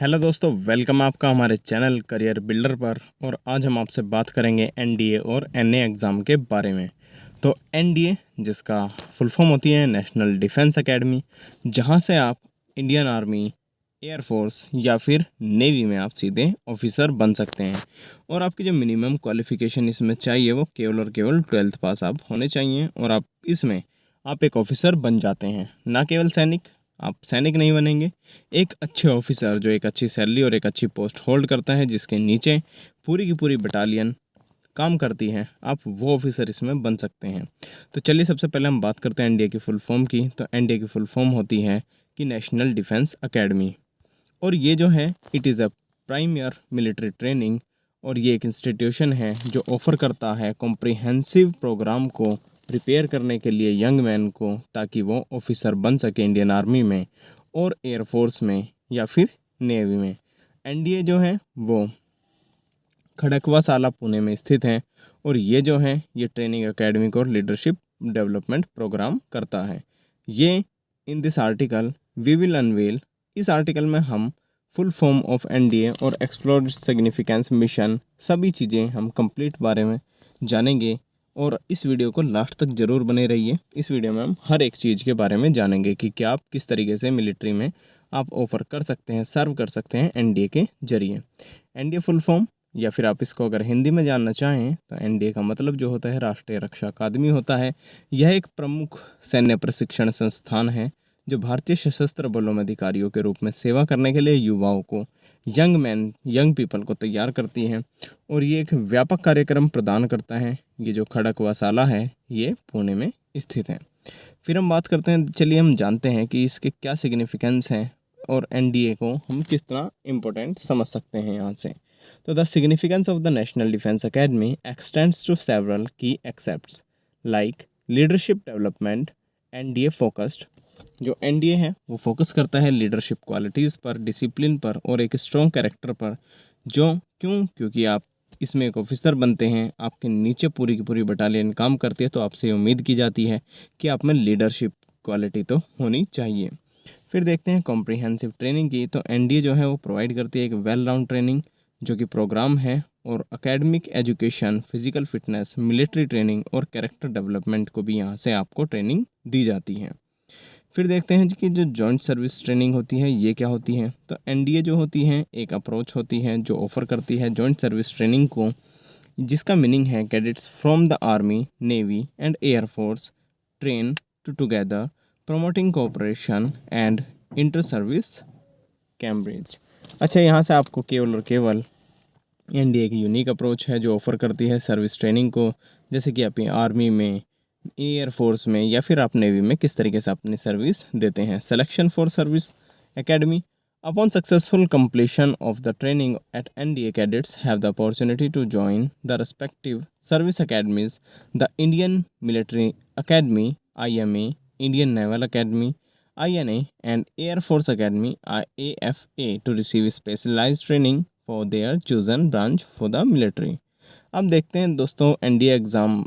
Hello दोस्तों, welcome आपका हमारे चैनल करियर बिल्डर पर। और आज हम आपसे बात करेंगे एनडीए और एनए एग्ज़ाम के बारे में। तो एनडीए, जिसका फुल फॉर्म होती है नेशनल डिफेंस एकेडमी, जहां से आप इंडियन आर्मी, एयरफोर्स या फिर नेवी में आप सीधे ऑफिसर बन सकते हैं। और आपकी जो मिनिमम क्वालिफ़िकेशन इसमें चाहिए वो केवल और केवल 12th पास आप होने चाहिए, और आप इसमें आप एक ऑफिसर बन जाते हैं। ना केवल सैनिक, आप सैनिक नहीं बनेंगे, एक अच्छे ऑफिसर जो एक अच्छी सैलरी और एक अच्छी पोस्ट होल्ड करता है, जिसके नीचे पूरी की पूरी बटालियन काम करती है, आप वो ऑफिसर इसमें बन सकते हैं। तो चलिए सबसे पहले हम बात करते हैं एनडीए की फुल फॉर्म की। तो एनडीए की फुल फॉर्म होती है कि नेशनल डिफेंस एकेडमी। और ये जो है it is a prime year military training, और ये एक इंस्टीट्यूशन है जो ऑफ़र करता है कॉम्प्रिहेंसिव प्रोग्राम को प्रिपेयर करने के लिए यंग मैन को, ताकि वो ऑफिसर बन सके इंडियन आर्मी में और एयरफोर्स में या फिर नेवी में। एनडीए जो है वो खड़कवा साला पुणे में स्थित है, और ये जो है ये ट्रेनिंग एकेडमिक और लीडरशिप डेवलपमेंट प्रोग्राम करता है। ये in this article we will unveil, इस आर्टिकल में हम फुल फॉर्म ऑफ एनडीए और एक्सप्लोर सिग्निफिकेंस मिशन, सभी चीज़ें हम कंप्लीट बारे में जानेंगे। और इस वीडियो को लास्ट तक ज़रूर बने रहिए। इस वीडियो में हम हर एक चीज़ के बारे में जानेंगे कि क्या आप किस तरीके से मिलिट्री में आप ऑफ़र कर सकते हैं, सर्व कर सकते हैं एनडीए के जरिए। एनडीए फुल फॉर्म, या फिर आप इसको अगर हिंदी में जानना चाहें तो एनडीए का मतलब जो होता है राष्ट्रीय रक्षा अकादमी होता है। यह एक प्रमुख सैन्य प्रशिक्षण संस्थान है जो भारतीय सशस्त्र बलों में अधिकारियों के रूप में सेवा करने के लिए युवाओं को, यंग पीपल को तैयार करती है। और ये एक व्यापक कार्यक्रम प्रदान करता है। ये जो खड़कवा साला है ये पुणे में स्थित है। फिर हम बात करते हैं, चलिए हम जानते हैं कि इसके क्या सिग्निफिकेंस हैं और एनडीए को हम किस तरह इम्पोर्टेंट समझ सकते हैं यहाँ से। तो the significance of the national defence academy extends to several key aspects like leadership development. NDA focused, जो एनडीए है वो फोकस करता है लीडरशिप क्वालिटीज़ पर, डिसिप्लिन पर और एक स्ट्रॉन्ग कैरेक्टर पर। जो क्योंकि आप इसमें एक ऑफिसर बनते हैं, आपके नीचे पूरी की पूरी बटालियन काम करती है, तो आपसे ये उम्मीद की जाती है कि आप में लीडरशिप क्वालिटी तो होनी चाहिए। फिर देखते हैं कॉम्प्रिहेंसिव ट्रेनिंग की। तो एनडीए जो है वो प्रोवाइड करती है एक वेल राउंड ट्रेनिंग जो कि प्रोग्राम है, और academic education, physical fitness, military training और कैरेक्टर डेवलपमेंट को भी यहाँ से आपको ट्रेनिंग दी जाती है। फिर देखते हैं कि जो जॉइंट सर्विस ट्रेनिंग होती है ये क्या होती है। तो एनडीए जो होती है एक अप्रोच होती है जो ऑफर करती है जॉइंट सर्विस ट्रेनिंग को, जिसका मीनिंग है cadets from the army, navy and air force train together, promoting cooperation and inter service Cambridge. अच्छा, यहाँ से आपको केवल और केवल एनडीए की यूनिक अप्रोच है जो ऑफ़र करती है सर्विस ट्रेनिंग को, जैसे कि आप आर्मी में, एयरफोर्स में या फिर आप नेवी में किस तरीके से अपनी सर्विस देते हैं। Selection for service academy, upon successful completion of the training at NDA, cadets have the opportunity to join the respective service academies: the Indian Military Academy IMA, Indian Naval Academy INA, and Air Force Academy AFA, to receive specialized training for their chosen branch for the military। अब देखते हैं दोस्तों NDA exam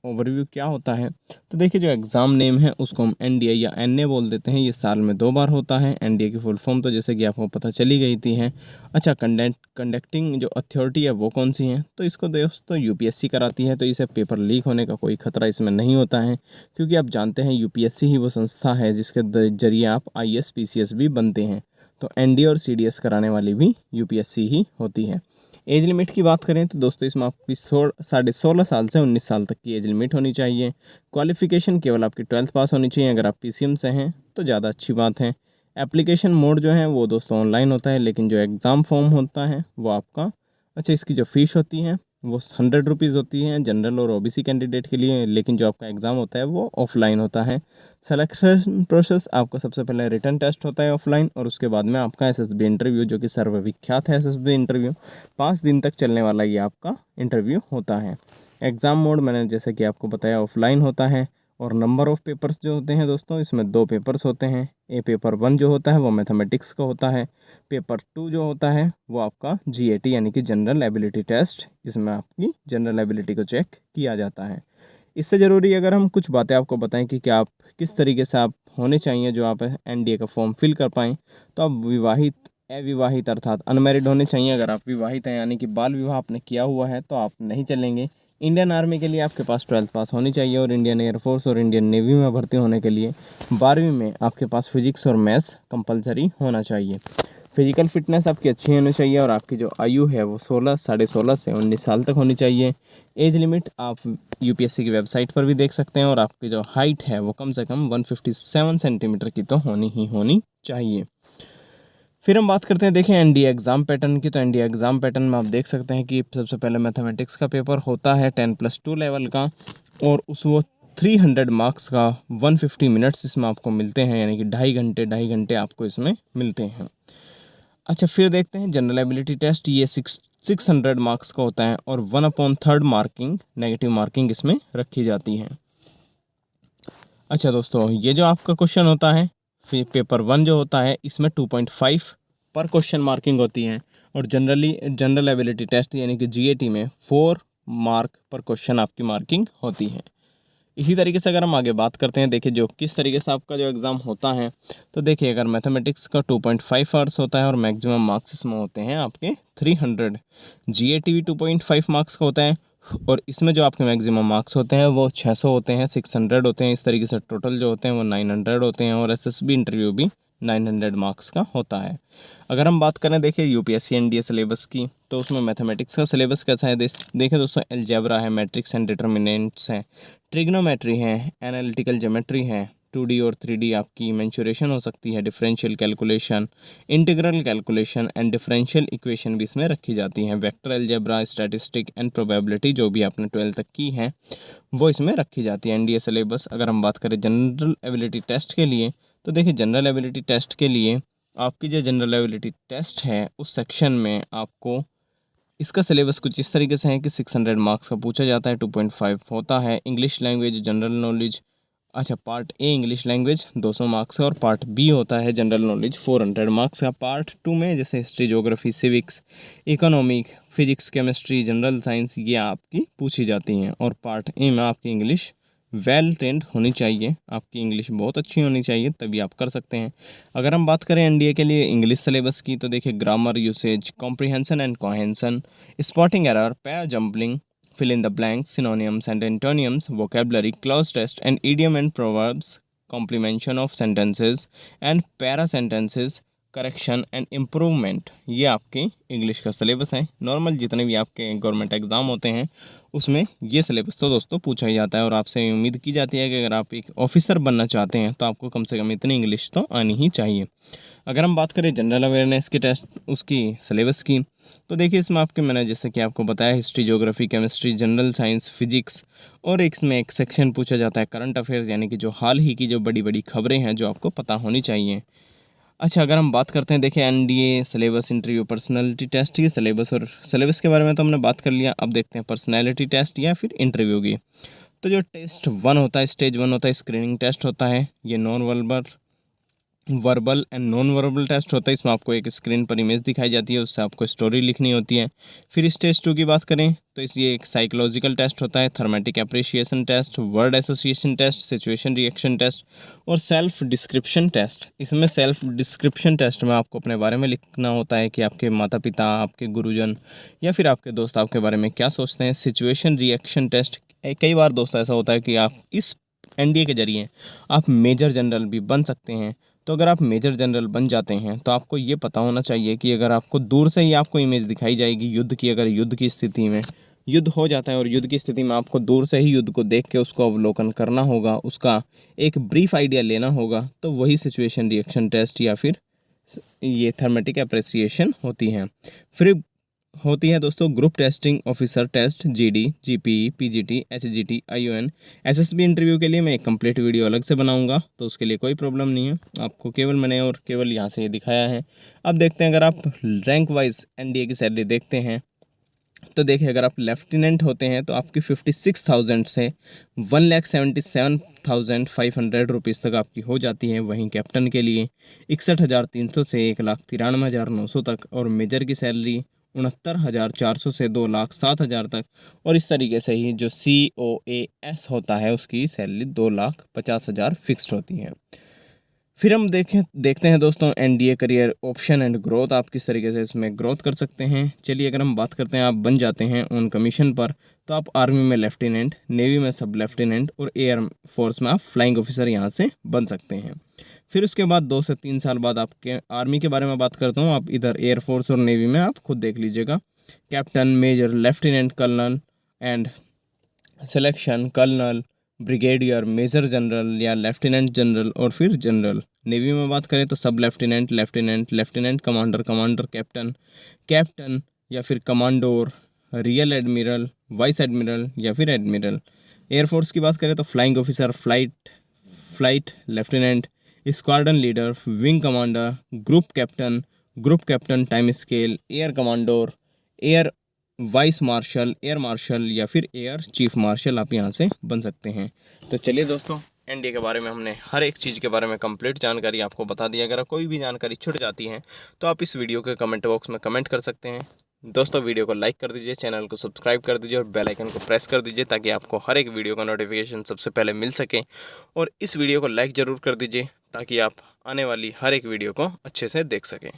overview क्या होता है। तो देखिए, जो एग्ज़ाम नेम है उसको हम एनडीए या एनए बोल देते हैं। ये साल में 2 बार होता है। एनडीए की फुल फॉर्म तो जैसे कि आपको पता चली गई थी है। अच्छा, कंडक्टिंग जो अथॉरिटी है वो कौन सी है, तो इसको दोस्तों यूपीएससी कराती है। तो इसे पेपर लीक होने का कोई खतरा इसमें नहीं होता है, क्योंकि आप जानते हैं यूपीएससी ही वो संस्था है जिसके जरिए आप आईएएस पीसीएस भी बनते हैं। तो एनडीए और सीडीएस कराने वाली भी यूपीएससी ही होती है। एज लिमिट की बात करें तो दोस्तों इसमें आपकी 16.5 साल से 19 साल तक की एज लिमिट होनी चाहिए। क्वालिफिकेशन केवल आपकी 12th पास होनी चाहिए। अगर आप पीसीएम से हैं तो ज़्यादा अच्छी बात है। एप्लीकेशन मोड जो है वो दोस्तों ऑनलाइन होता है, लेकिन जो एग्ज़ाम फॉर्म होता है वो आपका, अच्छा, इसकी जो फ़ीस होती है वो 100 रुपीज़ होती है जनरल और ओबीसी कैंडिडेट के लिए, लेकिन जो आपका एग्ज़ाम होता है वो ऑफलाइन होता है। सिलेक्शन प्रोसेस, आपका सबसे पहले रिटन टेस्ट होता है ऑफलाइन, और उसके बाद में आपका एसएसबी इंटरव्यू, जो कि सर्वविख्यात है एसएसबी इंटरव्यू। 5 दिन तक चलने वाला ये आपका इंटरव्यू होता है। एग्ज़ाम मोड मैंने जैसे कि आपको बताया ऑफलाइन होता है। और नंबर ऑफ़ पेपर्स जो होते हैं दोस्तों, इसमें 2 पेपर्स होते हैं। पेपर 1 जो होता है वो मैथमेटिक्स का होता है। पेपर 2 जो होता है वो आपका जीएटी यानी कि जनरल एबिलिटी टेस्ट, इसमें आपकी जनरल एबिलिटी को चेक किया जाता है। इससे ज़रूरी अगर हम कुछ बातें आपको बताएं कि क्या आप किस तरीके से आप होने चाहिए जो आप एनडीए का फॉर्म फिल कर पाएँ, तो आप विवाहित अविवाहित अर्थात अनमैरिड होने चाहिए। अगर आप विवाहित हैं यानी कि बाल विवाह आपने किया हुआ है तो आप नहीं चलेंगे। इंडियन आर्मी के लिए आपके पास 12th पास होनी चाहिए और इंडियन एयरफोर्स और इंडियन नेवी में भर्ती होने के लिए 12वीं में आपके पास फिजिक्स और मैथ्स कंपलसरी होना चाहिए। फिजिकल फिटनेस आपकी अच्छी होनी चाहिए और आपकी जो आयु है वो 16 से 19 साल तक होनी चाहिए। एज लिमिट आप यूपीएससी की वेबसाइट पर भी देख सकते हैं और आपकी जो हाइट है वो कम से कम 157 सेंटीमीटर की तो होनी ही होनी चाहिए। फिर हम बात करते हैं, देखें एनडीए एग्ज़ाम पैटर्न की। तो एनडीए एग्ज़ाम पैटर्न में आप देख सकते हैं कि सबसे पहले मैथमेटिक्स का पेपर होता है 10+2 लेवल का और वो 300 मार्क्स का 150 मिनट्स इसमें आपको मिलते हैं, यानी कि ढाई घंटे आपको इसमें मिलते हैं। अच्छा, फिर देखते हैं जनरल एबिलिटी टेस्ट। ये 600 मार्क्स का होता है और 1/3 मार्किंग नेगेटिव मार्किंग इसमें रखी जाती है। अच्छा दोस्तों, ये जो आपका क्वेश्चन होता है फिर पेपर 1 जो होता है इसमें 2.5 पर क्वेश्चन मार्किंग होती है और जनरल एबिलिटी टेस्ट यानी कि जीएटी में 4 मार्क पर क्वेश्चन आपकी मार्किंग होती है। इसी तरीके से अगर हम आगे बात करते हैं, देखिए जो किस तरीके से आपका जो एग्ज़ाम होता है, तो देखिए अगर मैथमेटिक्स का 2.5 आवर्स होता है और मैक्सिमम मार्क्स इसमें होते हैं आपके 300। जीएटी भी 2.5 मार्क्स का होता है और इसमें जो आपके मैक्सिमम मार्क्स होते हैं वो 600 होते हैं, 600 होते हैं। इस तरीके से टोटल जो होते हैं वो 900 होते हैं और एसएसबी इंटरव्यू भी 900 मार्क्स का होता है। अगर हम बात करें देखिए यूपीएससी एनडीए सिलेबस की, तो उसमें मैथमेटिक्स का सिलेबस कैसा है देखिए दोस्तों, अलजेब्रा है, मैट्रिक्स एंड डिटर्मिनेंट्स है, ट्रिग्नोमेट्री है, एनालिटिकल ज्योमेट्री है, 2D और 3D आपकी मेंसुरेशन हो सकती है, differential calculation, integral calculation and differential equation भी इसमें रखी जाती हैं, vector algebra, statistic and probability जो भी आपने 12th तक की है वो इसमें रखी जाती है एनडीए सिलेबस। अगर हम बात करें जनरल एबिलिटी टेस्ट के लिए, तो देखिए जनरल एबिलिटी टेस्ट के लिए आपकी जो जनरल एबिलिटी टेस्ट है उस सेक्शन में आपको इसका सिलेबस कुछ इस तरीके से है कि 600 मार्क्स का पूछा जाता है, 2.5 होता है। इंग्लिश लैंग्वेज जनरल नॉलेज, अच्छा part A English language 200 marks का और पार्ट बी होता है जनरल नॉलेज 400 मार्क्स का। पार्ट 2 में जैसे history, geography, civics, economic, physics, chemistry, general science ये आपकी पूछी जाती हैं और पार्ट ए में आपकी इंग्लिश वेल ट्रेंड होनी चाहिए, आपकी इंग्लिश बहुत अच्छी होनी चाहिए तभी आप कर सकते हैं। अगर हम बात करें एनडीए के लिए इंग्लिश सिलेबस की, तो देखिए grammar, usage, comprehension and cohesion, spotting error, para jumbling, fill in the blanks, synonyms and antonyms, vocabulary, clause test and idiom and proverbs, complementation of sentences and para sentences, correction and improvement, ये आपके English का syllabus है। Normal जितने भी आपके government exam होते हैं उसमें ये सिलेबस तो दोस्तों पूछा ही जाता है और आपसे उम्मीद की जाती है कि अगर आप एक ऑफिसर बनना चाहते हैं तो आपको कम से कम इतनी इंग्लिश तो आनी ही चाहिए। अगर हम बात करें जनरल अवेयरनेस के टेस्ट उसकी सिलेबस की, तो देखिए इसमें आपके मैंने जैसे कि आपको बताया history, geography, chemistry, general science, physics और इसमें एक सेक्शन पूछा जाता है करंट अफेयर्स, यानी कि जो हाल ही की जो बड़ी बड़ी खबरें हैं जो आपको पता होनी चाहिए। अच्छा, अगर हम बात करते हैं देखिए NDA syllabus, interview, personality test की सिलेबस, और सिलेबस के बारे में तो हमने बात कर लिया। अब देखते हैं पर्सनालिटी टेस्ट या फिर इंटरव्यू की। तो जो टेस्ट 1 होता है, स्टेज 1 होता है, स्क्रीनिंग टेस्ट होता है। ये non verbal and non verbal test होता है। इसमें आपको एक स्क्रीन पर इमेज दिखाई जाती है, उससे आपको स्टोरी लिखनी होती है। फिर स्टेज 2 की बात करें तो ये एक साइकोलॉजिकल टेस्ट होता है, thematic apperception test, word association test, situation reaction test और सेल्फ डिस्क्रिप्शन टेस्ट। इसमें सेल्फ डिस्क्रिप्शन टेस्ट में आपको अपने बारे में लिखना होता है कि आपके माता पिता, आपके गुरुजन या फिर आपके दोस्त आपके बारे में क्या सोचते हैं। सिचुएशन रिएक्शन टेस्ट, कई बार दोस्त ऐसा होता है कि आप इस एनडीए के जरिए आप मेजर जनरल भी बन सकते हैं। तो अगर आप मेजर जनरल बन जाते हैं तो आपको ये पता होना चाहिए कि अगर आपको दूर से ही आपको इमेज दिखाई जाएगी युद्ध की, अगर युद्ध की स्थिति में युद्ध हो जाता है और युद्ध की स्थिति में आपको दूर से ही युद्ध को देख के उसको अवलोकन करना होगा, उसका एक ब्रीफ आइडिया लेना होगा, तो वही सिचुएशन रिएक्शन टेस्ट या फिर ये थर्मेटिक अप्रिसिएशन होती हैं। फिर होती है दोस्तों group testing officer test, GD, GPE, PGT, HGT, ION. SSB interview के लिए मैं एक कंप्लीट वीडियो अलग से बनाऊंगा, तो उसके लिए कोई प्रॉब्लम नहीं है, आपको केवल मैंने और केवल यहाँ से ये दिखाया है। अब देखते हैं अगर आप रैंक वाइज एनडीए की सैलरी देखते हैं तो देखिए अगर आप लेफ्टिनेंट होते हैं तो आपकी 56,000 से 1,77,500 रुपीज़ तक आपकी हो जाती है। वहीं कैप्टन के लिए 61,300 से 1,93,900 तक और मेजर की सैलरी 69,400 से 2,07,000 तक। और इस तरीके से ही जो COAS होता है उसकी सैलरी 2,50,000 फिक्स्ड होती है। फिर हम देखते हैं दोस्तों NDA career option and growth, आप किस तरीके से इसमें ग्रोथ कर सकते हैं। चलिए अगर हम बात करते हैं, आप बन जाते हैं ऑन कमीशन पर, तो आप आर्मी में लेफ्टिनेंट, नेवी में सब लेफ्टिनेंट और एयर फोर्स में आप फ्लाइंग ऑफिसर यहाँ से बन सकते हैं। फिर उसके बाद 2 से 3 साल बाद आपके आर्मी के बारे में बात करता हूँ, आप इधर एयरफोर्स और नेवी में आप खुद देख लीजिएगा, captain, major, lieutenant, colonel and selection, colonel, brigadier, major general या लेफ्टिनेंट जनरल और फिर जनरल। नेवी में बात करें तो sub lieutenant, lieutenant, lieutenant commander, commander, captain, captain या फिर commodore, rear admiral, vice admiral या फिर एडमिरल। एयरफोर्स की बात करें तो flying officer, flight lieutenant, squadron leader, wing commander, group captain time scale, air commodore, air vice marshal, air marshal या फिर एयर चीफ मार्शल आप यहाँ से बन सकते हैं। तो चलिए दोस्तों, एनडीए के बारे में हमने हर एक चीज़ के बारे में कंप्लीट जानकारी आपको बता दी। अगर कोई भी जानकारी छूट जाती है तो आप इस वीडियो के कमेंट बॉक्स में कमेंट कर सकते हैं। दोस्तों वीडियो को लाइक कर दीजिए, चैनल को सब्सक्राइब कर दीजिए और बेल आइकन को प्रेस कर दीजिए ताकि आपको हर एक वीडियो का नोटिफिकेशन सबसे पहले मिल सके। और इस वीडियो को लाइक ज़रूर कर दीजिए ताकि आप आने वाली हर एक वीडियो को अच्छे से देख सकें।